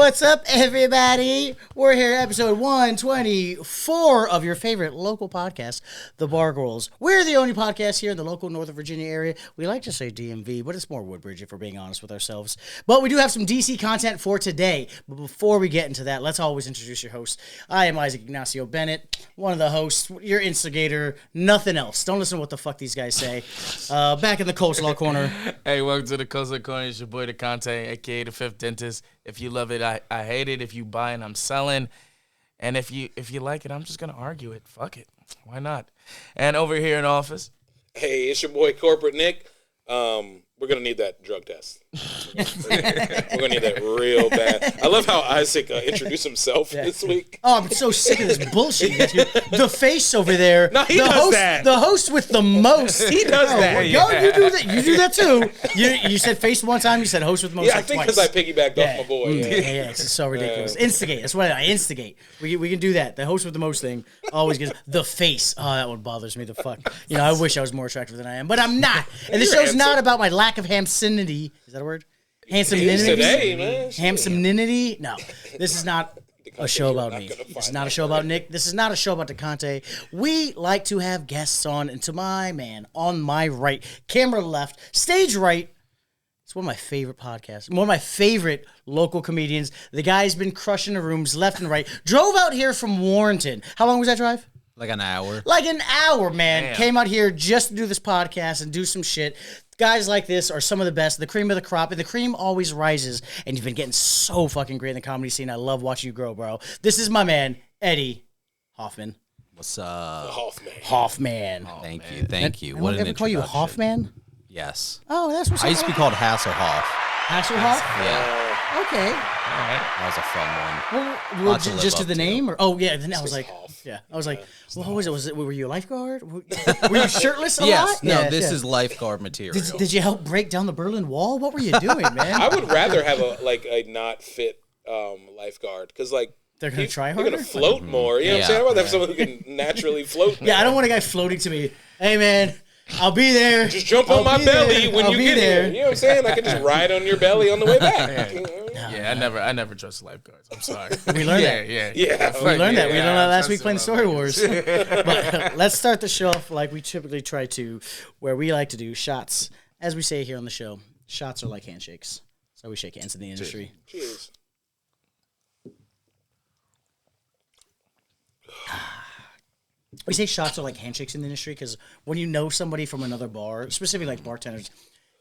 What's up, everybody? We're here, episode 124 of your favorite local podcast, the Bargoyles. We're the only podcast here in the local Northern Virginia area. We like to say DMV, but it's more Woodbridge if we're being honest with ourselves. But we do have some DC content for today. But before we get into that, let's always introduce your host. I am Isaac Ignacio Bennett, one of the hosts, your instigator, nothing else. Don't listen to what the fuck these guys say. Back in the coleslaw corner. Hey, welcome to the coleslaw corner. It's your boy, the Dante, a.k.a. the Fifth Dentist. If you love it, I hate it. If you buy it, I'm selling. And if you like it, I'm just going to argue it. Fuck it. Why not? And over here in office. Hey, it's your boy, Corporate Nick. We're going to need that drug test. We're going to need that real bad. I love how Isaac introduced himself this week. Oh, I'm so sick of this bullshit. You guys do. The face over there. No, he does that. The host with the most. He does that. Yo, you do that. You do that too. You said face one time. You said host with the most. Yeah, I think because I piggybacked off my boy. Yeah, it's so ridiculous. Instigate. That's what I instigate. We can do that. The host with the most thing always gets the face. Oh, that one bothers me. The fuck. You know, I wish I was more attractive than I am, but I'm not. And this show's not about my lack of handsomenity. Is that a word? Handsomenity? No. This is not a show about me. This is not a show about Nick. This is not a show about DeConte. We like to have guests on, and to my man, on my right, camera left, stage right, it's one of my favorite podcasts. One of my favorite local comedians. The guy's been crushing the rooms left and right. Drove out here from Warrenton. How long was that drive? Like an hour. Like an hour, man. Damn. Came out here just to do this podcast and do some shit. Guys like this are some of the best, the cream of the crop, and the cream always rises, and you've been getting so fucking great in the comedy scene. I love watching you grow, bro. This is my man, Eddie Hoffman. What's up? Hoffman. Thank you. What an introduction. Call you Hoffman? Yes. Oh, that's what's I used to be called Hasselhoff. Hasselhoff? Yeah. Okay. That was a fun one. Well, Lot to live just to up the to. name? Or, oh, yeah. Then I was like, yeah. I was like, what was it? Were you a lifeguard? Were you shirtless a lot? Yes. No, Yeah, this yeah. is lifeguard material. Did you help break down the Berlin Wall? What were you doing, man? I would rather have a not fit lifeguard because They're going to try they're harder? going to float more. You know what I'm saying? I'd rather have someone who can naturally float. Yeah, I don't want a guy floating to me. Hey, man, I'll be there. Just jump on my belly when you get here. You know what I'm saying? I can just ride on your belly on the way back. Yeah, I never trust lifeguards. I'm sorry. We learned that. Yeah. We learned that. We learned that last week playing trust them. Story Wars. But let's start the show off like we typically try to, where we like to do shots. As we say here on the show, shots are like handshakes. So we shake hands in the industry. Cheers. We say shots are like handshakes in the industry because when you know somebody from another bar, specifically like bartenders,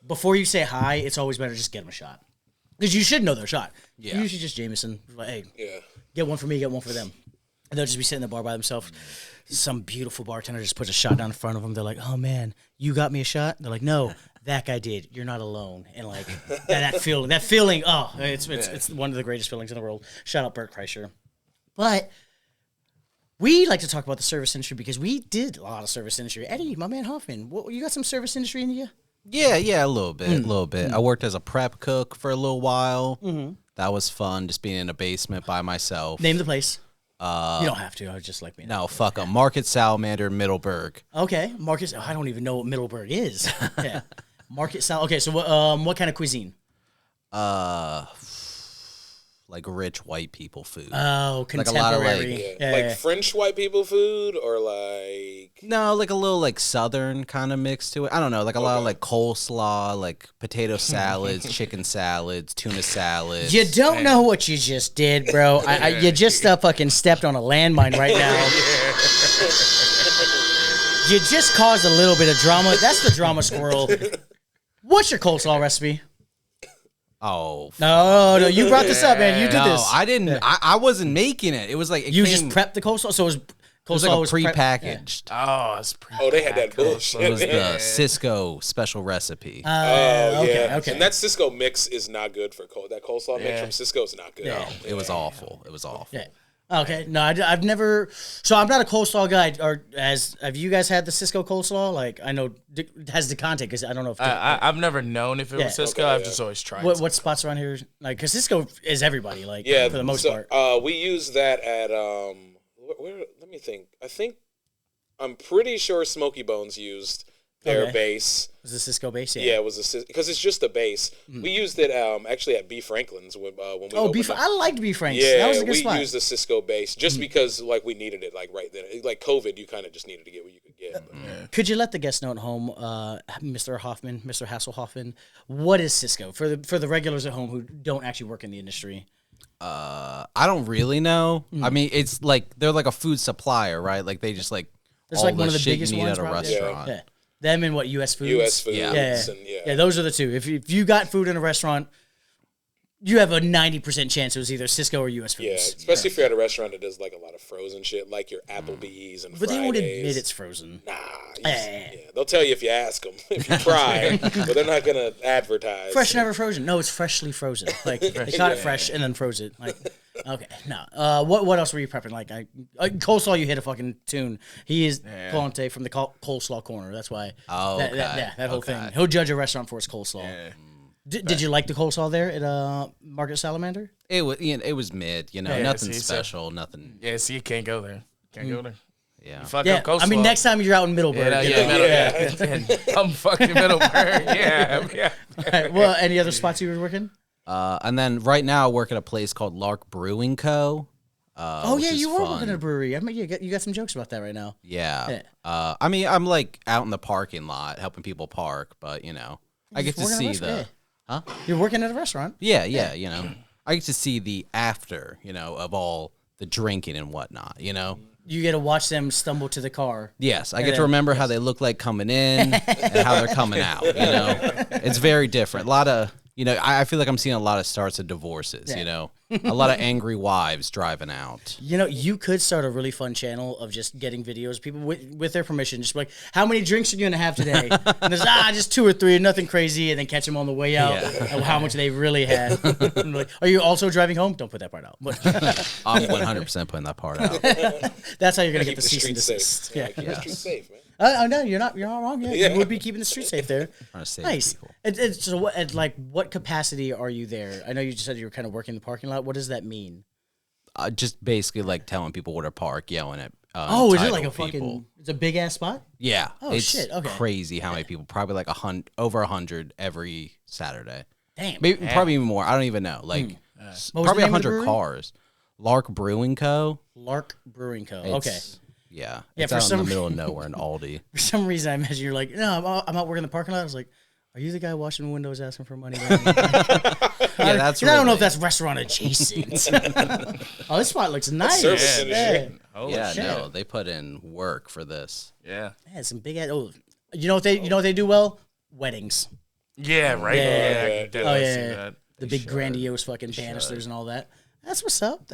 before you say hi, it's always better to just get them a shot. Because you should know their shot. Yeah. Usually just Jameson. Like, hey, Yeah. get one for me, get one for them. And they'll just be sitting in the bar by themselves. Some beautiful bartender just puts a shot down in front of them. They're like, oh, man, you got me a shot? They're like, no, that guy did. You're not alone. And, like, that feeling, oh, it's one of the greatest feelings in the world. Shout out Bert Kreischer. But we like to talk about the service industry because we did a lot of service industry. Eddie, my man Hoffman, you got some service industry in you? Yeah, a little bit. I worked as a prep cook for a little while. Mm-hmm. That was fun, just being in a basement by myself. Name the place. You don't have to. I was just like me. No, fuck 'em. Market Salamander, Middleburg. Okay, Marcus. I don't even know what Middleburg is. Yeah, Market Sal. Okay, so what kind of cuisine? Like rich white people food. Oh, Like a lot of, contemporary. Like French white people food or like... No, like a little like southern kind of mix to it. I don't know, like a lot of like coleslaw, like potato salads, chicken salads, tuna salads. You don't know what you just did, bro. You just fucking stepped on a landmine right now. You just caused a little bit of drama. That's the drama squirrel. What's your coleslaw recipe? Oh. No, you brought this up, man. You did this. I didn't. I wasn't making it. It was like You just prepped the coleslaw? So It was like a prepped- prepackaged. Oh, it's pretty. Oh, they had that bullshit. It was the Cisco special recipe. Okay. And that Cisco mix is not good for that coleslaw mix from Cisco is not good. Yeah. It was awful. It was awful. Yeah. Okay. No, I've never. So I'm not a coleslaw guy. Have you guys had the Cisco coleslaw? Like I know it has DeConte because I don't know if I've never known if it was Cisco. Okay, I've just always tried. what spots around here like because Cisco is everybody like for the most part. We use that at where let me think. I'm pretty sure Smoky Bones used their base. Was it Cisco base? Yeah, it was because it's just a base. We used it actually at B. Franklin's when we. Oh, I liked B. Frank's. Yeah, that was a good spot. We used the Cisco base just because like we needed it like right then. Like COVID, you kind of just needed to get what you could get. Could you let the guests know at home, Mr. Hoffman, Mr. Hasselhoffen, what is Cisco for the regulars at home who don't actually work in the industry? I don't really know. I mean, it's like they're like a food supplier, right? Like they just like It's all like the one of the shit biggest you need ones at a probably. restaurant. Yeah. Them and what, U.S. Foods? U.S. Foods. Yeah, those are the two. If you got food in a restaurant, you have a 90% chance it was either Cisco or U.S. Foods. Yeah, especially if you're at a restaurant that does like a lot of frozen shit, like your Applebee's and But Fridays. they won't admit it's frozen. Nah, they'll tell you if you ask them, if you try, but they're not gonna advertise. Fresh, never frozen. No, it's freshly frozen. Like they caught it fresh and then froze it. Like, okay, no. What else were you prepping? Like, coleslaw, you hit a fucking tune. He is Dante from the coleslaw corner. That's why. Oh, okay. that whole thing. He'll judge a restaurant for its coleslaw. Yeah. Did you like the coleslaw there at Market Salamander? It was mid, nothing special, nothing. Yeah, see, you can't go there. Can't go there. Yeah. You fuck up coleslaw. I mean, next time you're out in Middleburg. I'm fucking Middleburg. Yeah. All right, well, any other spots you were working? And then right now I work at a place called Lark Brewing Co. You were working at a brewery. I mean, you got some jokes about that right now. Yeah. I mean, I'm like out in the parking lot helping people park, but I get to see the. Huh? You're working at a restaurant. Yeah. I get to see the after, of all the drinking and whatnot, You get to watch them stumble to the car. Yes, I get to remember how they look like coming in and how they're coming out, It's very different. A lot of, I feel like I'm seeing a lot of starts of divorces, A lot of angry wives driving out. You could start a really fun channel of just getting videos, people with their permission, just like, how many drinks are you going to have today? And there's, just 2 or 3, nothing crazy, and then catch them on the way out, and how much they really had. Like, are you also driving home? Don't put that part out. But I'm 100% putting that part out. That's how you're going to get the cease and streets desist. safe. Keep the streets safe, man. No, you're not wrong. Yeah, you would be keeping the street safe there. Trying to save Nice. people. So what capacity are you there? I know you just said you were kind of working the parking lot. What does that mean? Just basically like telling people where to park, yelling at. Is it like a people. fucking? It's a big ass spot. Yeah. Oh it's shit. Okay. Crazy how many people. Probably like over 100 every Saturday. Damn. Maybe probably even more. I don't even know. Like probably 100 cars. Lark Brewing Co. Lark Brewing Co. It's, okay. Yeah. Yeah, It's out in the middle of nowhere in Aldi. For some reason, I imagine you're like, no, I'm out working the parking lot. I was like, are you the guy washing windows asking for money? That's. I don't know if that's restaurant adjacent. This spot looks nice. Service industry. Shit. No, they put in work for this. Yeah. Yeah, some big ass. Oh, you know what they do well? Weddings. Yeah, right. Yeah. I can definitely see that. The big grandiose fucking banisters and all that. That's what's up.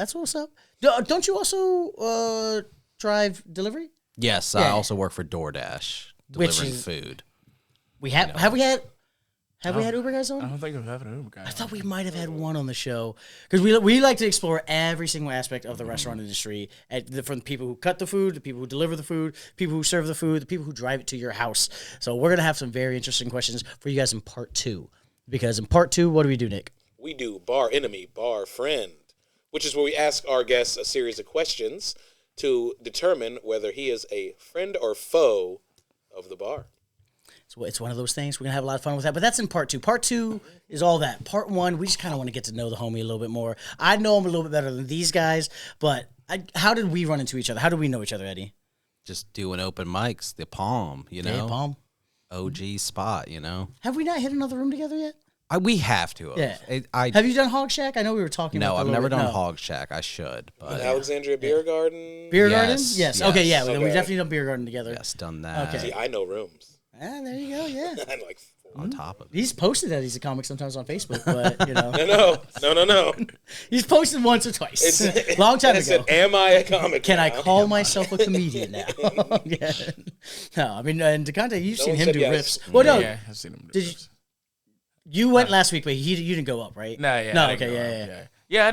Don't you also drive delivery? Yes, I also work for DoorDash, delivering food. Have we had Uber guys on? I don't think I've had an Uber guy. I thought we might have had one on the show because we like to explore every single aspect of the restaurant industry, from the people who cut the food, the people who deliver the food, people who serve the food, the people who drive it to your house. So we're gonna have some very interesting questions for you guys in part 2. Because in part 2, what do we do, Nick? We do bar enemy, bar friend, which is where we ask our guests a series of questions to determine whether he is a friend or foe of the bar. It's one of those things. We're going to have a lot of fun with that. But that's in part 2. Part 2 is all that. Part 1, we just kind of want to get to know the homie a little bit more. I know him a little bit better than these guys, but how did we run into each other? How do we know each other, Eddie? Just doing open mics, the Palm, Yeah, Palm. OG spot, Have we not hit another room together yet? We have to. Yeah. Have you done Hog Shack? I know we were talking about I've never done Hog. Hog Shack. I should. But Alexandria Beer Garden. Beer Garden? Yes, Yes. yes. Okay, yeah. Okay. We definitely done Beer Garden together. yes, done that. Okay. See, I know rooms. There you go, yeah. I like 4. On top of it. He's posted that he's a comic sometimes on Facebook, but, No. He's posted once or twice. Long time It ago. said, am I a comic? Can I now? call myself a comedian now? Yeah. No, I mean, and Dante, you've No seen one him said do yes. riffs. Well, no, Yeah, I've seen him. Did you went last week, but you didn't go up, right? No, yeah. No, I didn't okay, go yeah. up, yeah. I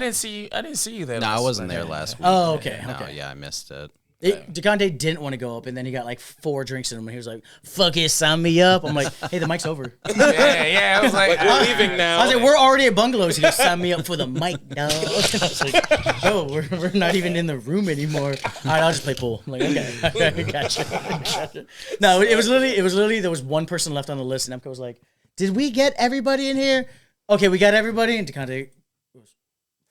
didn't see you there. No, I wasn't last there night. last week. Oh, okay, No, okay. yeah, I missed it. DeConte didn't want to go up, and then he got like 4 drinks in him, and he was like, "Fuck it, sign me up." I'm like, "Hey, the mic's over." I was like, We're leaving now. I was like, "We're already at Bungalows." He goes, "Sign me up for the mic, dog." I was like, "No, we're not even in the room anymore." All right, I'll just play pool. I'm like, okay, gotcha. No, it was literally there was one person left on the list, and Emka was like, "Did we get everybody in here?" Okay, we got everybody, and DeConte goes,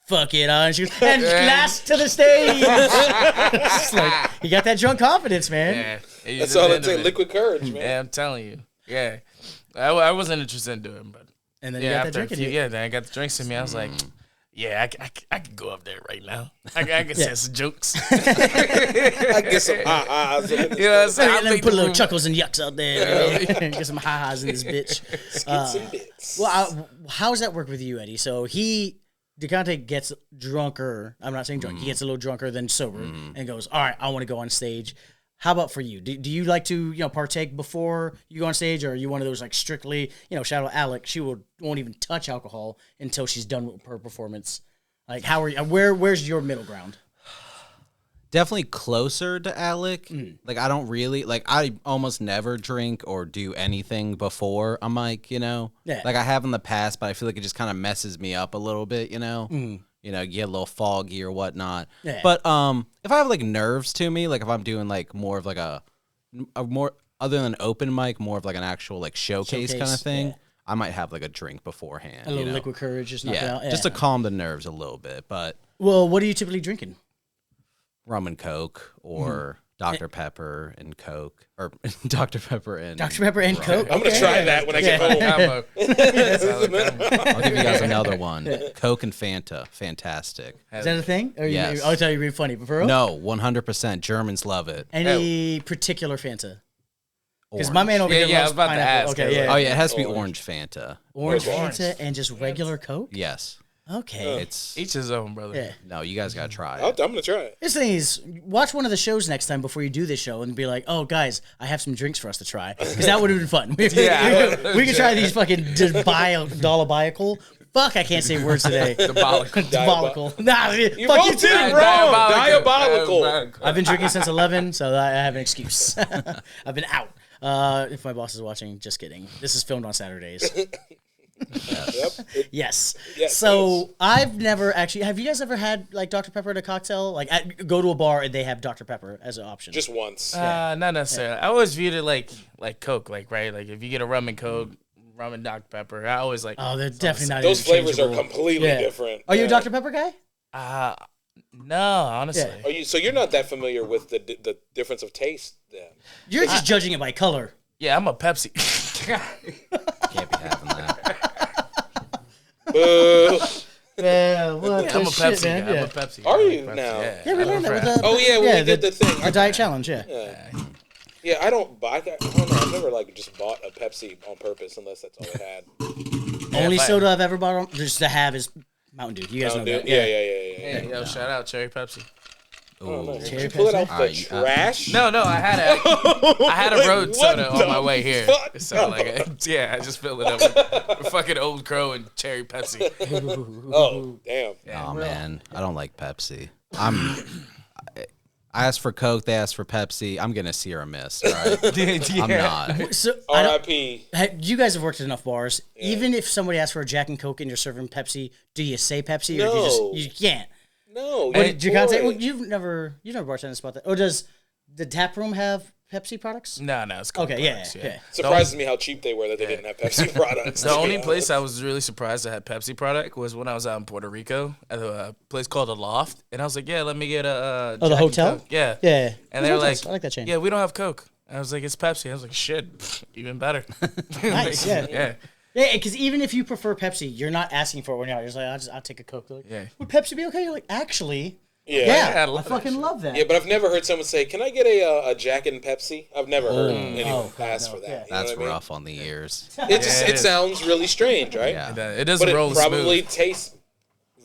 "Fuck it," and she goes, "And last to the stage." It's like, he got that drunk confidence, man. Yeah, That's all it takes. Liquid courage, man. Yeah, I'm telling you. Yeah, I wasn't interested in doing, but And then you got that drink in you. then I got the drinks in me. I was like, yeah, I could go up there right now. I can say some jokes. I get some ha-has. You know what I'm saying? Let me put a little chuckles and yucks out there. Get some ha-has in this bitch. Well, how does that work with you, Eddie? So DeConte gets drunker. I'm not saying drunk. He gets a little drunker than sober and goes, all right, I want to go on stage. How about for you? Do you like to partake before you go on stage, or are you one of those like strictly, shout out Alec, she won't even touch alcohol until she's done with her performance? Like, how are you? Where's your middle ground? Definitely closer to Alec. Like, I don't really I almost never drink or do anything before a mic. Yeah. Like I have in the past, but I feel like it just kind of messes me up a little bit. You get a little foggy or whatnot. Yeah. But if I have like nerves to me, like if I'm doing like more of like a more other than open mic, more of like an actual like showcase kind of thing, I might have like a drink beforehand. A little liquid courage, just knock it out. Yeah. Just to calm the nerves a little bit. But well, what are you typically drinking? rum and Coke or Dr. Pepper and Coke, or Dr. Pepper and Coke. I'm gonna try that when I get home. I'll give you guys another one. Coke and Fanta, fantastic. Is that a thing? Or Yes. I'll tell you, being funny, but for real? No, 100%. Germans love it. Any particular Fanta? Because Orange. my man over here Yeah, I loves was about to pineapple. ask. Okay, yeah. Oh yeah, it has to be orange Fanta. Orange Fanta and just regular Coke? Yes, Okay. it's Each his own, brother. Yeah. no. You guys gotta try I'm it. gonna try it. This thing is, watch one of the shows next time before you do this show and be like, oh, guys, I have some drinks for us to try. Because that would have been fun. Yeah. we could try these fucking diabolical. Fuck, I can't say words today. Diabolical. Nah, fuck you both too, did bro. Diabolical. I've been drinking since 11, so I have an excuse. I've been out. If my boss is watching, just kidding. This is filmed on Saturdays. Yes. So I've never actually. Have you guys ever had like Dr. Pepper in a cocktail? Like, go to a bar and they have Dr. Pepper as an option. Just once. Not necessarily. I always viewed it like Coke, right? Like if you get a rum and Coke, rum and Dr. Pepper, I always like. Oh, they're definitely not. Those flavors are interchangeable. completely different. Are you a Dr. Pepper guy? No, honestly. Yeah. So you're not that familiar with the difference of taste then? You're just judging it by color. Yeah, I'm a Pepsi. Can't be having that. Yeah, what I'm a the Pepsi shit, man. guy. Yeah. I'm a Pepsi. Are guy. you Pepsi, now? Yeah, we learned that with the. Oh yeah, when we did the thing. The diet challenge. Yeah. Yeah, I don't buy. I don't know. I've never just bought a Pepsi on purpose unless that's all it had. Only soda I've ever bought just to have is Mountain Dew. You guys know that. Yeah. Yo, shout out Cherry Pepsi. Did you pull it out the trash? No, I had a road soda what on my way the here. fuck? So I just filled it up with fucking Old Crow and Cherry Pepsi. Oh, damn. Oh man, I don't like Pepsi. I asked for Coke, they asked for Pepsi. I'm gonna see or miss, right? I'm not. So R.I.P. you guys have worked at enough bars. Even if somebody asks for a Jack and Coke and you're serving Pepsi, do you say Pepsi or No. do you can't? No. What, you can't say. Well, you've never bartended a spot that. Or does the tap room have Pepsi products? No, it's Coke Okay, products, yeah. Surprises me how cheap they were that they didn't have Pepsi products. The only place I was really surprised I had Pepsi product was when I was out in Puerto Rico at a place called The Loft, and I was like, "Yeah, let me get a." The Jack and hotel? Coke. Yeah. Yeah. And they were Hotels. like, I like that chain. "Yeah, we don't have Coke." I was like, "It's Pepsi." I was like, "Shit, even better." Nice, yeah. Yeah. Yeah, because even if you prefer Pepsi, you're not asking for it when you're out. You're just like, I'll take a Coke. They're like, Yeah. would Pepsi be okay? You're like, actually, Yeah. I fucking love that. Yeah, but I've never heard someone say, "Can I get a Jack and Pepsi?" I've never heard anyone ask for that. Yeah. You know That's what I mean? rough on the ears. It sounds really strange, right? Yeah. It doesn't But roll it probably smooth. tastes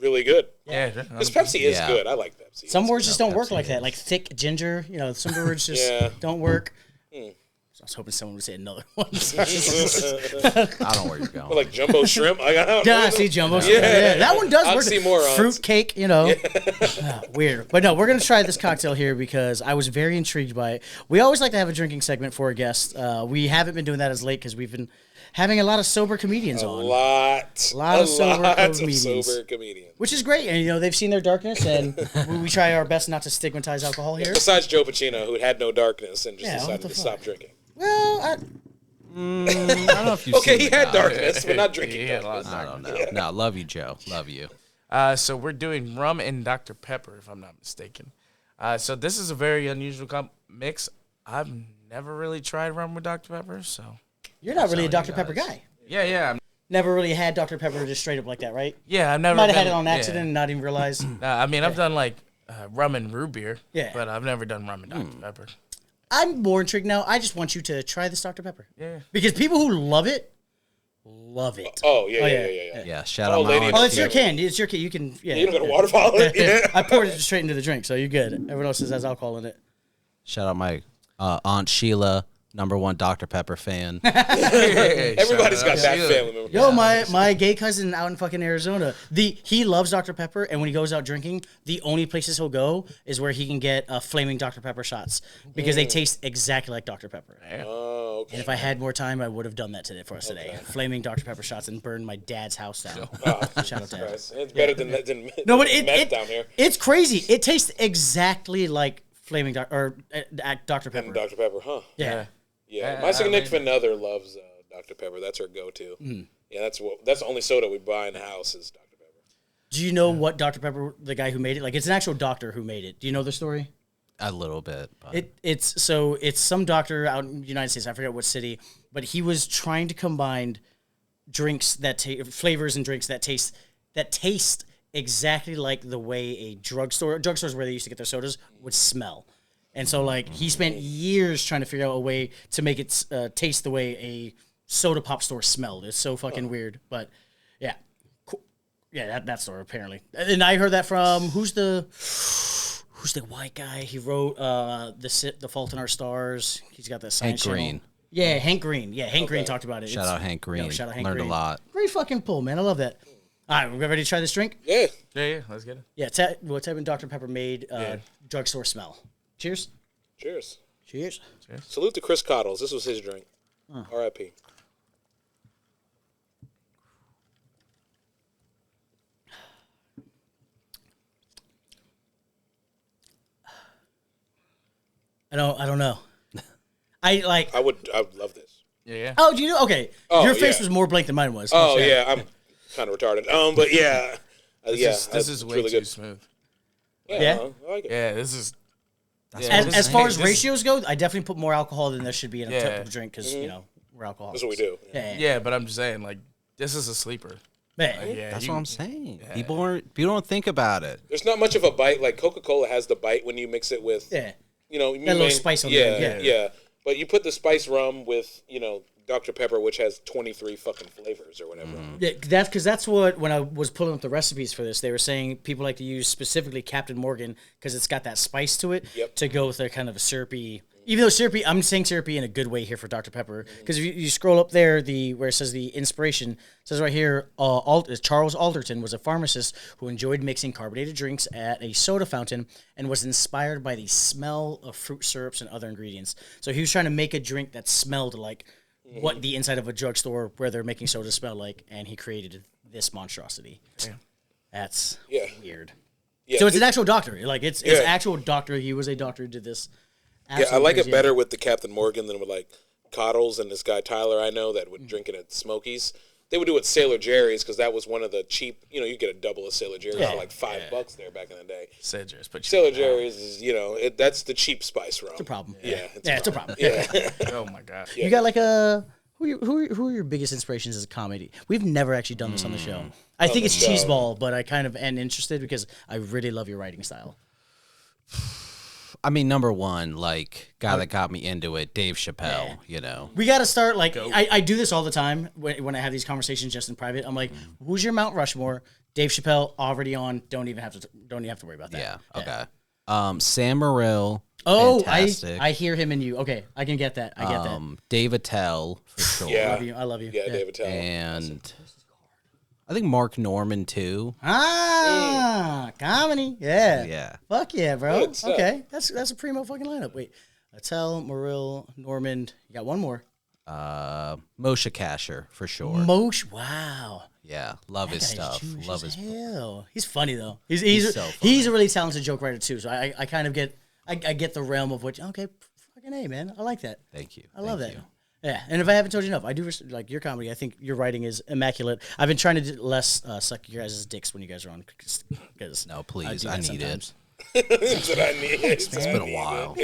really good. Yeah. Because Pepsi is good. I like Pepsi. Some words just don't work Pepsi like that. is. Like thick ginger, some words just Yeah. don't work. I was hoping someone would say another one. I don't know where you're going. Like jumbo shrimp. Yeah, I see jumbo shrimp. Yeah, that one does I'd work. see more Fruit cake, weird. But no, we're gonna try this cocktail here because I was very intrigued by it. We always like to have a drinking segment for a guest. We haven't been doing that as late because we've been having a lot of sober comedians on. A lot of sober comedians. Which is great. And, they've seen their darkness, and we try our best not to stigmatize alcohol here. Besides Joe Pacino, who had no darkness and just decided to stop drinking. Well, I don't know if you. Okay, he had darkness, but not drinking. He had a lot of I don't know. No, love you, Joe. Love you. So we're doing rum and Dr. Pepper, if I'm not mistaken. So this is a very unusual mix. I've never really tried rum with Dr. Pepper, so. You're not really a Dr. Pepper guy. Yeah. Never really had Dr. Pepper just straight up like that, right? Yeah, I've never. Might have had it on accident and not even realize. I mean, I've done like rum and root beer. Yeah. But I've never done rum and Dr. Pepper. I'm more intrigued now. I just want you to try this Dr. Pepper. Yeah. Because people who love it, love it. Oh, yeah. Yeah, shout out my lady. auntie. Oh, it's your can. It's your can. You can, yeah. You don't got to water bottle it? Yeah. I poured it straight into the drink, so you're good. Everyone else has alcohol in it. Shout out my Aunt Sheila, #1 Dr. Pepper fan. Everybody's got that family member. Yo, my gay cousin out in fucking Arizona, he loves Dr. Pepper, and when he goes out drinking, the only places he'll go is where he can get flaming Dr. Pepper shots because they taste exactly like Dr. Pepper. Oh, okay. And if I had more time, I would have done that for us today. Flaming Dr. Pepper shots and burned my dad's house down. Shout out to him. It's better than No, but meth down here. it's crazy. It tastes exactly like flaming Dr. Pepper. And Dr. Pepper, huh? Yeah. Yeah, my significant other loves Dr. Pepper. That's her go-to. Yeah, that's the only soda we buy in the house is Dr. Pepper. Do you know what Dr. Pepper, the guy who made it? Like, it's an actual doctor who made it. Do you know the story? A little bit. But. It's some doctor out in the United States. I forget what city, but he was trying to combine drinks flavors and drinks that taste exactly like the way a drugstores where they used to get their sodas would smell. And so, he spent years trying to figure out a way to make it taste the way a soda pop store smelled. It's so fucking weird. But, yeah. Cool. Yeah, that store, apparently. And I heard that from, who's the white guy? He wrote The Fault in Our Stars. He's got that science Hank channel. Green. Yeah, Hank Green. Yeah, Hank Green talked about it. Shout out Hank Green. Shout out Hank Learned Green. a lot. Great fucking pull, man. I love that. All right, we're ready to try this drink? Yeah. Yeah, let's get it. Yeah, what type of Dr. Pepper made drugstore smell? Cheers. Cheers. Cheers. Salute to Chris Cottles. This was his drink. R.I.P. I don't know. I would love this. Yeah. Oh, do you know? Okay. Oh, Your face yeah. was more blank than mine was. Oh yeah, I'm kind of retarded. But yeah, This is way really too good. smooth. Yeah? I like it. Yeah, this is. As far as ratios go, I definitely put more alcohol than there should be in a typical drink because we're alcoholics. That's what we do. Yeah. But I'm just saying, this is a sleeper. Man. That's what I'm saying. People don't think about it. There's not much of a bite. Like Coca-Cola has the bite when you mix it with. Yeah. You know, That little spice on there. Yeah. But you put the spice rum with, Dr. Pepper, which has 23 fucking flavors or whatever. Yeah, that's what, when I was pulling up the recipes for this, they were saying people like to use specifically Captain Morgan because it's got that spice to it to go with a kind of a syrupy. Even though syrupy, I'm saying syrupy in a good way here for Dr. Pepper because if you scroll up there, where it says the inspiration, it says right here, Charles Alderton was a pharmacist who enjoyed mixing carbonated drinks at a soda fountain and was inspired by the smell of fruit syrups and other ingredients. So he was trying to make a drink that smelled like what the inside of a drugstore where they're making soda smell like, and he created this monstrosity. Damn. That's weird. Yeah, So it's an actual doctor. It's actual doctor. He was a doctor who did this. Yeah, I like it better with the Captain Morgan than with like Cottles and this guy Tyler I know that would drink it at Smokies. They would do it Sailor Jerry's because that was one of the cheap. You get a double of Sailor Jerry's for like $5 there back in the day. Sailor Jerry's, but Sailor Jerry's is that's the cheap spice rum. It's a problem. Yeah, it's a problem. Yeah. Oh my god. You got like who are your biggest inspirations as a comedy? We've never actually done this on the show. I think it's Cheeseball, but I kind of am interested because I really love your writing style. I mean, #1, guy that got me into it, Dave Chappelle. We got to start I do this all the time when I have these conversations just in private. I'm like, who's your Mount Rushmore? Dave Chappelle already on. Don't even have to worry about that. Yeah. Okay. Sam Morril, Oh, fantastic. I hear him in you. Okay, I can get that. I get that. Dave Attell, for sure. Yeah. I love you. Yeah, Dave Attell. And I think Mark Norman, too. Comedy. Yeah. Yeah. Fuck yeah, bro. Good stuff. Okay, that's a primo fucking lineup. Wait, Attell, Morrill, Norman. You got one more. Moshe Kasher, for sure. Moshe. Wow. Yeah, love his stuff. Love his. Hell. He's funny though. He's so funny. he's a really talented joke writer too. So I kind of get I get the realm of what. Okay, fucking A, man. I like that. Thank you. I love Thank that. you. Yeah, and if I haven't told you enough, I do like your comedy. I think your writing is immaculate. I've been trying to do less suck your guys' dicks when you guys are on. Cause No, please. do I that need sometimes. That's what I need. It's been a while.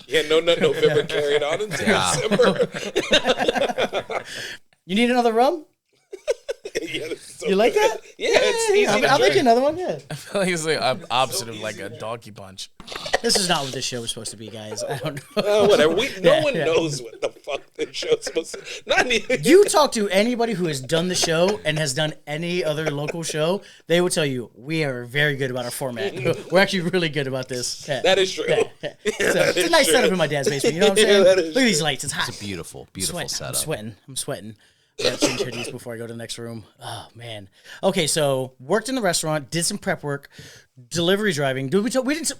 Yeah, no nut November carried on until December. You need another rum? Yeah, so You like good. that? Yeah, it's easy to I'll make you drink. another one. Yeah. I feel like it's like I'm opposite of like a donkey punch. This is not what this show was supposed to be, guys. I don't know. Whatever. No one knows what the fuck this show's supposed to. Not even. You talk to anybody who has done the show and has done any other local show, they will tell you we are very good about our format. We're actually really good about this. Yeah. That is true. So, it's a nice setup in my dad's basement. You know what I'm saying? that Look is at these lights. It's hot. Beautiful, beautiful Sweating. setup. I'm sweating. I gotta change hoodies before I go to the next room. Oh man. Okay, so worked in the restaurant, did some prep work, delivery driving.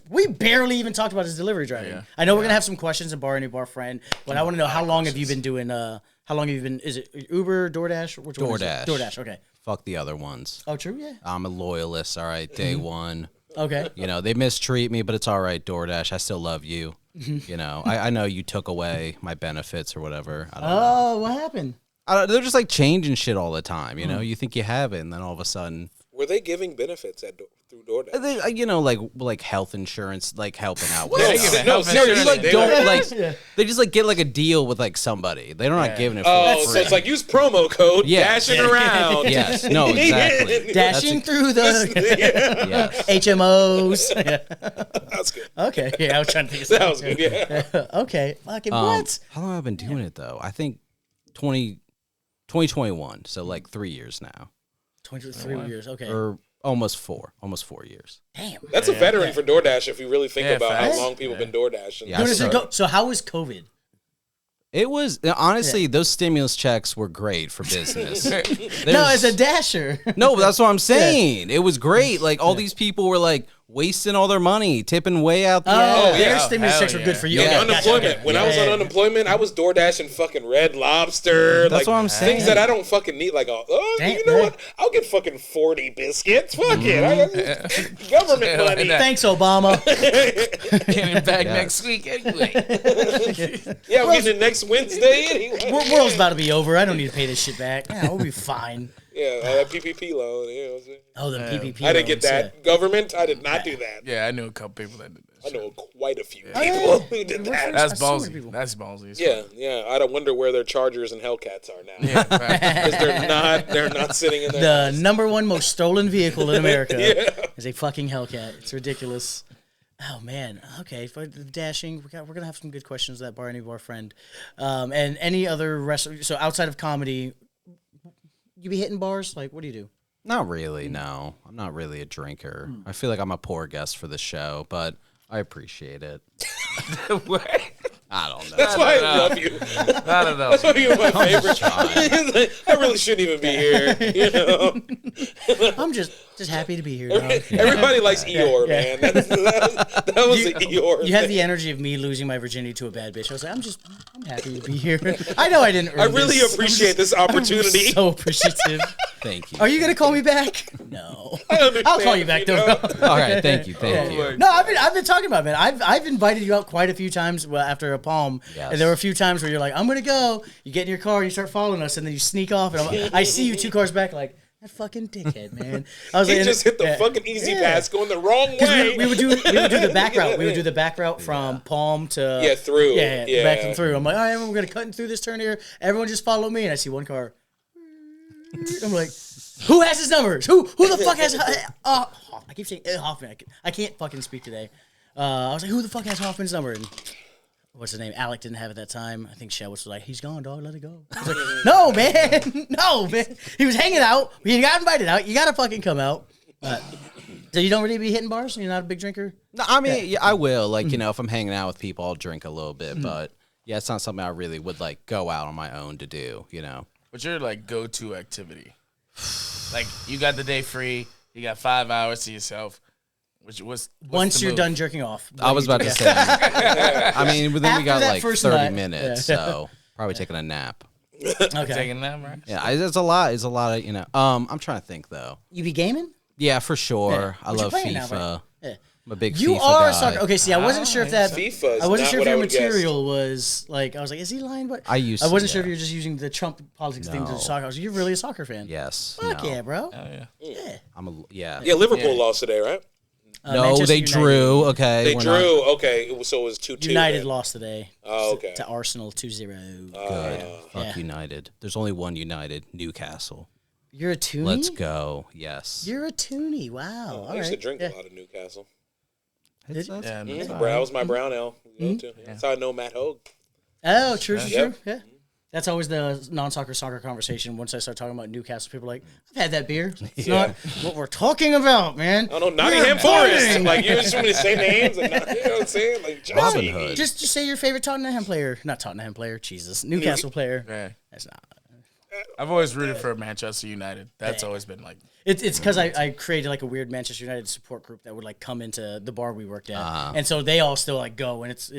We barely even talked about his delivery driving. Yeah. I know we're gonna have some questions in Bar Any Bar Friend, but I want to know how long have you been doing? How long have you been? Is it Uber, DoorDash? Which one is it? DoorDash. DoorDash. Okay. Fuck the other ones. Oh, true. Yeah. I'm a loyalist. All right, day one. Okay. You know, they mistreat me, but it's all right, DoorDash. I still love you. You know, I know you took away my benefits or whatever. I don't know. Oh, what happened? They're just like changing shit all the time. You know, you think you have it, and then all of a sudden, Were they giving benefits through DoorDash? they, you know, like health insurance, like helping out. No, with you- stuff. no, No, seriously, you like they don't were- like. Yeah. They just like get like a deal with like somebody. They're not giving it for Oh, free. so it's like use promo code Yeah. dashing around. Yes, no, exactly. Dashing through the Yes. HMOs. Yeah. That's good. Okay. Yeah, I was trying to think of That something. was good. Yeah. Okay. Fucking what? How long have I been doing it though? I think 2021. So like 3 years now, 23 years. Okay. or almost 4 years. Damn. That's a veteran for DoorDash if you really think Yeah, about facts. how long people have been DoorDashing. Yeah. Dude, is it So- so how was COVID? It was honestly those stimulus checks were great for business. No, There's- as a dasher. No, but that's what I'm saying. It was great. Like all these people were like wasting all their money, tipping way out the Oh, ass. their yeah. stimulus Hell checks were yeah. good for you. Yo, Okay, gotcha, unemployment. okay. When I was on Yeah. unemployment, I was DoorDashing fucking Red Lobster. That's like, what I'm saying. Things that I don't fucking need. Like, Damn, you know man. what? I'll get fucking 40 biscuits. Fuck it. Government money. Yeah. Thanks, Obama. Getting back Yes. next week anyway. Yeah, I'm getting it next Wednesday anyway. World's about to be over. I don't need to pay this shit back. Yeah, we'll be fine. Yeah, that PPP loan. You know what I'm saying? Oh, the PPP. I didn't get loans, that. Government, I did not do that. Yeah, I knew a couple people that did I that. know quite a few yeah. people who did that. That's so many ballsy. people. That's ballsy. as Yeah, yeah. I don't wonder where their Chargers and Hellcats are now. Yeah, facts. Because they're not sitting in The there. number one most stolen vehicle in America is a fucking Hellcat. It's ridiculous. Oh man. Okay. For the dashing, we're gonna have some good questions with that Bar Any Bar Friend, and any other restaurant. So outside of comedy, you be hitting bars? Like, what do you do? Not really, no. I'm not really a drinker. I feel like I'm a poor guest for the show, but I appreciate it. What? I don't know. That's why I love you. I don't know. That's why you're my favorite. I really shouldn't even be here. You know, I'm just happy to be here. Dog. everybody likes Eeyore, man. That was the Eeyore. You had the energy of me losing my virginity to a bad bitch. I was like, I'm happy to be here. I know I didn't earn I really this. appreciate this opportunity. I'm so appreciative. Thank you. Are you gonna call me back? No. understand I'll call you if back you though. don't. All right, thank you, thank you. No, I've been talking about it, man. I've invited you out quite a few times after a Palm, Yes. and there were a few times where you're like, I'm gonna go. You get in your car, you start following us, and then you sneak off, and I see you 2 cars back, like that fucking dickhead, man. I was He like, just hit the yeah. fucking easy Yeah. pass, going the wrong Because way. we would do the back route. We would do the back route from Palm to through. yeah, back and through. I'm like, all right, we're gonna cut in through this turn here. Everyone just follow me, and I see one car. I'm like, who has his numbers? Who the fuck has? I keep saying Hoffman. I can't fucking speak today. I was like, who the fuck has Hoffman's number? And what's his name? Alec didn't have it that time. I think Shell was like, he's gone, dog. Let it go. I was like, no, man. No, man. He was hanging out. He got invited out. You gotta fucking come out. So you don't really be hitting bars? You're not a big drinker? No, I mean, yeah, I will. Like, you know, if I'm hanging out with people, I'll drink a little bit. But, yeah, it's not something I really would, like, go out on my own to do, you know. What's your, like, go-to activity? Like, you got the day free. You got 5 hours to yourself. What's Once the you're move? done jerking off. I was about to say. I mean, then After we got, that like, first 30 night. minutes. So, probably taking a nap. Okay. Taking that, right? Yeah, it's a lot. It's a lot of, you know. I'm trying to think, though. You be gaming? Yeah, for sure. I What you love playing now, FIFA. right? Yeah. I'm a big You FIFA are guy. a soccer. Okay, see, I wasn't sure if that. FIFA is I wasn't not sure if what I your would guess. material was like. I was like, is he lying? But I used I to, wasn't sure if yeah. you were just using the Trump politics thing to No. soccer. I was like, you're really a soccer fan. Yes. Fuck no. yeah, bro. Oh, yeah. Yeah. Yeah, Liverpool lost today, right? No, Manchester they United. drew. Okay. They we're drew. not- Okay, so it was 2-2. United then. lost today. Oh, okay. To Arsenal 2-0. Good. Fuck Yeah. United. There's only one United. Newcastle. You're a toonie? Let's go. Yes. You're a toonie. Wow. I All used to right. drink Yeah. a lot of Newcastle. It's- Did- Yeah, That no, was my brown ale. That's how I know Matt Hogue. Oh, true, true, Yep. true. Yeah. That's always the non-soccer conversation. Once I start talking about Newcastle, people are like, I've had that beer. It's not what we're talking about, man. I don't know, Nottingham Forest. Like, you just want me to say names. And not, you know what I'm saying? Like, Robin Chelsea. Hood. Just say your favorite Tottenham player. Not Tottenham player. Jesus. Newcastle player. Yeah. That's not. I've always rooted for Manchester United. That's always been like. It's because I created like a weird Manchester United support group that would like come into the bar we worked at, and so they all still like go, and it's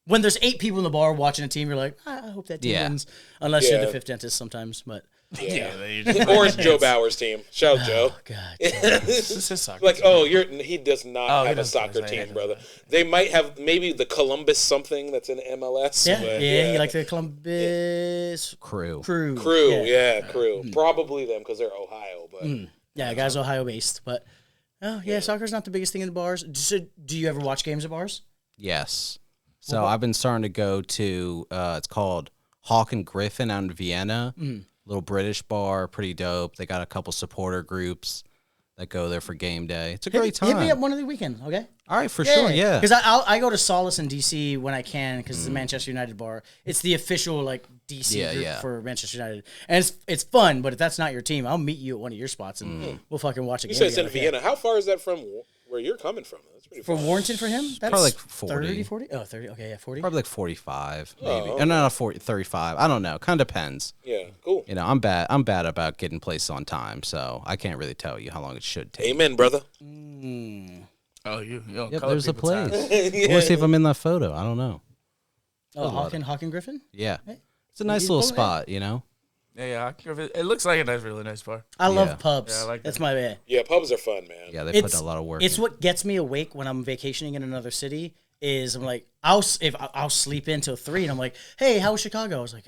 when there's 8 people in the bar watching a team, you're like, I hope that team Yeah. wins, unless you're Yeah. the fifth dentist sometimes, but Yeah. Or it's Joe Bauer's team. Shout out Joe. God, This is his soccer. Like, team. oh, he does not Oh, he have a doesn't soccer play, team, yeah. brother. They might have maybe the Columbus something that's in MLS. yeah, but yeah, you like the Columbus Crew. crew, Crew. Probably them because they're Ohio. But yeah, guys, Ohio based, but oh yeah, soccer's not the biggest thing in the bars. So, do you ever watch games at bars? Yes. So I've been starting to go to, it's called Hawk and Griffin out in Vienna. Little British bar, pretty dope. They got a couple supporter groups that go there for game day. It's a great time. Hit me up one of the weekends, okay? All right, for sure, yeah. Because I go to Solace in DC when I can because it's a Manchester United bar. It's the official like DC group for Manchester United, and it's fun. But if that's not your team, I'll meet you at one of your spots and we'll fucking watch a you game. said it's in together. Vienna. How far is that from where you're coming from? That's pretty For far. Warrington for him, that's probably like 40. 30, 40? Oh, 30. Okay, yeah, 40. Probably like 45, maybe. okay. No, not 40, 35. I don't know. Kind of depends. Yeah, cool. You know, I'm bad about getting places on time, so I can't really tell you how long it should take. Amen, brother. Oh, you don't Yep, color there's a people time. place. I want to see if I'm in that photo. I don't know. Oh, Hawk and Griffin. Yeah. It's a nice little spot, you know? Yeah. It looks like a nice, really nice bar. I love Yeah. pubs. Yeah, I like that's that. my bad. Yeah, pubs are fun, man. Yeah, they put a lot of work It's in. what gets me awake when I'm vacationing in another city. Is I'm like I'll sleep in till 3, and I'm like, hey, how was Chicago? I was like,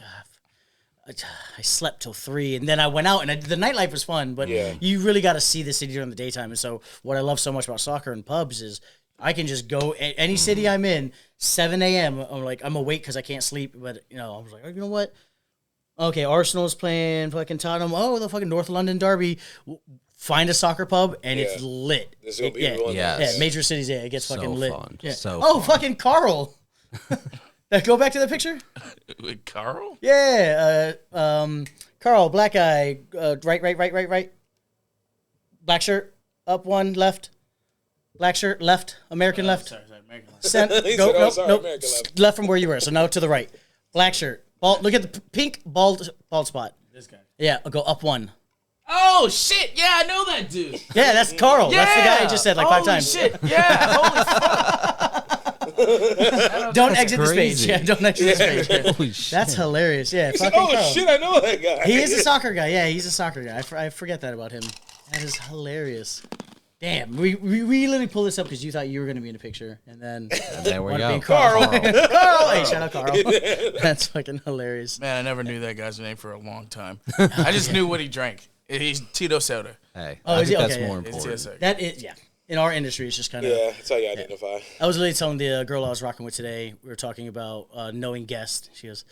I slept till 3, and then I went out, and the nightlife was fun, but Yeah. you really got to see the city during the daytime. And so what I love so much about soccer and pubs is I can just go any city I'm in, 7 a.m. I'm like I'm awake because I can't sleep, but I was like, oh, you know what? Okay, Arsenal's playing fucking Tottenham. Oh, the fucking North London derby. Find a soccer pub and it's lit. There's gonna be one. Yes. Yeah, major cities. Yeah, it gets So fucking lit. fun. Yeah. So oh, fun. fucking Carl. Go back to the picture. With Carl? Yeah, Carl, black guy, right. Black shirt, up one, left. Black shirt, left. American left. Sorry, American left. He said, American left. Left from where you were. So now to the right. Black shirt. Bald. Look at the pink bald spot. This guy. Yeah, go up one. Oh, shit. Yeah, I know that dude. Yeah, that's Carl. Yeah. That's the guy I just said like 5 Holy times. shit. Yeah, holy fuck. Don't exit this page. crazy. Yeah, don't exit this page. Yeah. Holy shit. That's hilarious. Yeah, He said, fucking oh, Carl. shit, I know that guy. He is a soccer guy. Yeah, he's a soccer guy. I forget that about him. That is hilarious. Damn, we literally pulled this up because you thought you were going to be in a picture, and then There we wound up go. being Carl. Carl. Carl. Hey, shout out Carl. That's fucking hilarious. Man, I never knew that guy's name for a long time. I just knew what he drank. He's Tito Soda. Hey, Oh, I is think he? that's Okay, more yeah. It's important. Tito Soda. That is, yeah. In our industry, it's just kind of. Yeah, that's how you identify. I was literally telling the girl I was rocking with today. We were talking about knowing guests. She goes,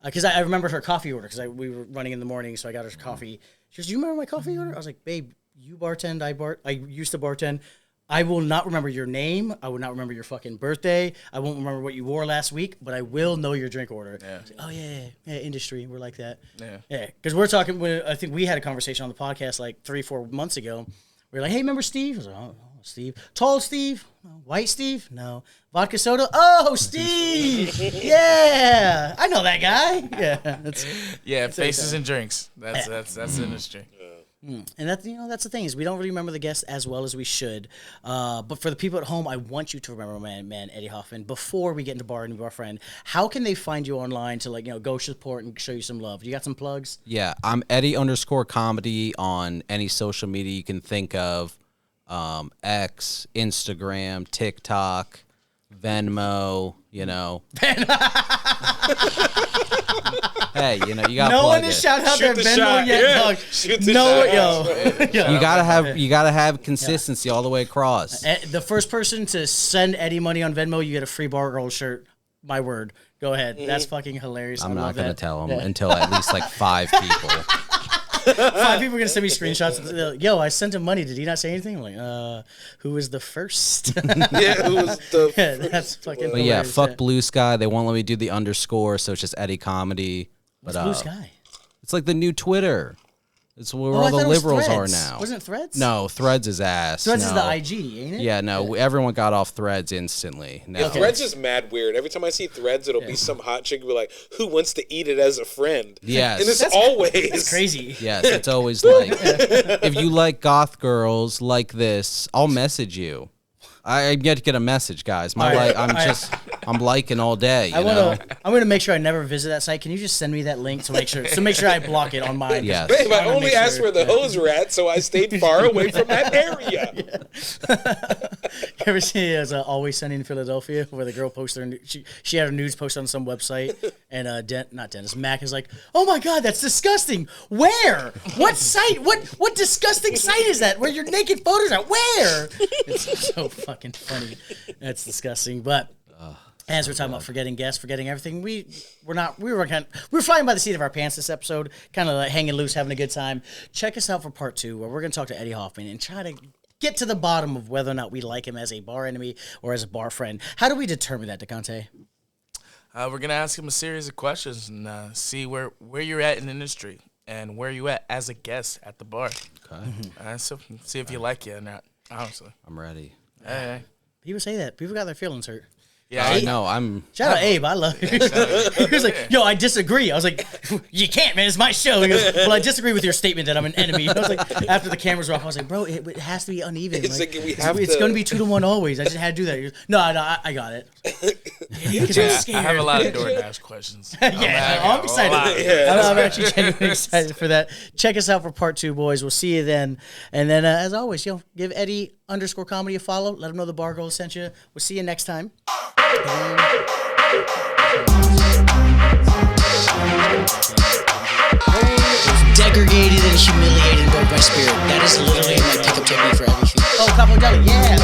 because I remembered her coffee order because we were running in the morning, so I got her coffee. She goes, "Do you remember my coffee order?" I was like, "Babe, you bartend. I used to bartend. I will not remember your name. I will not remember your fucking birthday. I won't remember what you wore last week, but I will know your drink order." Yeah. Like, oh yeah, industry. We're like that. Yeah. Yeah, because we're talking. I think we had a conversation on the podcast like 3-4 months ago, We're like, hey, remember Steve? I was like, oh, Steve. Tall Steve? No. White Steve? No. Vodka soda? Oh, Steve! Yeah, I know that guy. Yeah, faces and drinks. That's the industry. And that's that's the thing is we don't really remember the guests as well as we should. But for the people at home, I want you to remember my man Eddie Hoffman. Before we get into Bar and our friend, how can they find you online to go support and show you some love? You got some plugs? Yeah, I'm Eddie_comedy on any social media you can think of. X, Instagram, TikTok, Venmo, Hey, you gotta no plug one is it. shout out their the Venmo shot. yet, Yeah. dog. Shoot the shot. Yo. You gotta have consistency all the way across. The first person to send Eddie money on Venmo, you get a free Bargoyles shirt. My word. Go ahead. That's fucking hilarious. I'm I not love gonna that. tell them until at least like 5 people. 5 people are gonna send me screenshots. Yo, I sent him money. Did he not say anything? I'm like, who was the first? Yeah, who was the Yeah, that's fucking. But yeah, hilarious. fuck Blue Sky. They won't let me do the underscore, so it's just Eddie Comedy. What's But Blue Sky? it's like the new Twitter. It's where Oh, all I thought the it was liberals are Threads. now. Wasn't it Threads? No, Threads is ass. Threads is No. the IG, ain't it? Yeah, no, everyone got off Threads instantly. No. Threads is mad weird. Every time I see Threads, it'll be some hot chick be like, "Who wants to eat it as a friend?" Yes. and it's always That's crazy. Yes, it's always like, if you like goth girls like this, I'll message you. I'm yet to get a message, guys. I'm liking all day. You know? I'm gonna make sure I never visit that site. Can you just send me that link to make sure I block it on mine? Yes. Babe, I wanna only make asked sure- where the hoes were at, so I stayed far away from that area. You ever see Always Sunny in Philadelphia, where the girl posts she had her nudes posted on some website, and not Dennis Mac is like, "Oh my god, that's disgusting. Where? What site? What disgusting site is that? Where your naked photos are? Where?" It's so fucking funny. That's disgusting. But as we're talking about forgetting guests, forgetting everything, we were flying by the seat of our pants this episode, kind of like hanging loose, having a good time. Check us out for part 2, where we're gonna talk to Eddie Hoffman and try to get to the bottom of whether or not we like him as a bar enemy or as a bar friend. How do we determine that, Dante? We're gonna ask him a series of questions and see where you're at in the industry and where you at as a guest at the bar. Okay. So see if you like it or not. Honestly, I'm ready. hey. People say that. People got their feelings hurt. Yeah, I know. I'm. Shout out Abe, I love you. He was like, yo, I disagree. I was like, you can't, man. It's my show. He goes, well, I disagree with your statement that I'm an enemy. I was like, after the cameras were off, I was like, bro, it has to be uneven. It's like we it's have it's to- going to be 2-1 always. I just had to do that. He goes, no, I got it. I have a lot of DoorDash questions. I'm excited. I'm actually genuinely excited for that. Check us out for part 2, boys. We'll see you then. And then, as always, give Eddie_comedy a follow. Let him know the Bargoyles sent you. We'll see you next time. Degraded and humiliated and broke my spirit. That is literally my pickup technique for everything. Oh, Capo Deli, yeah.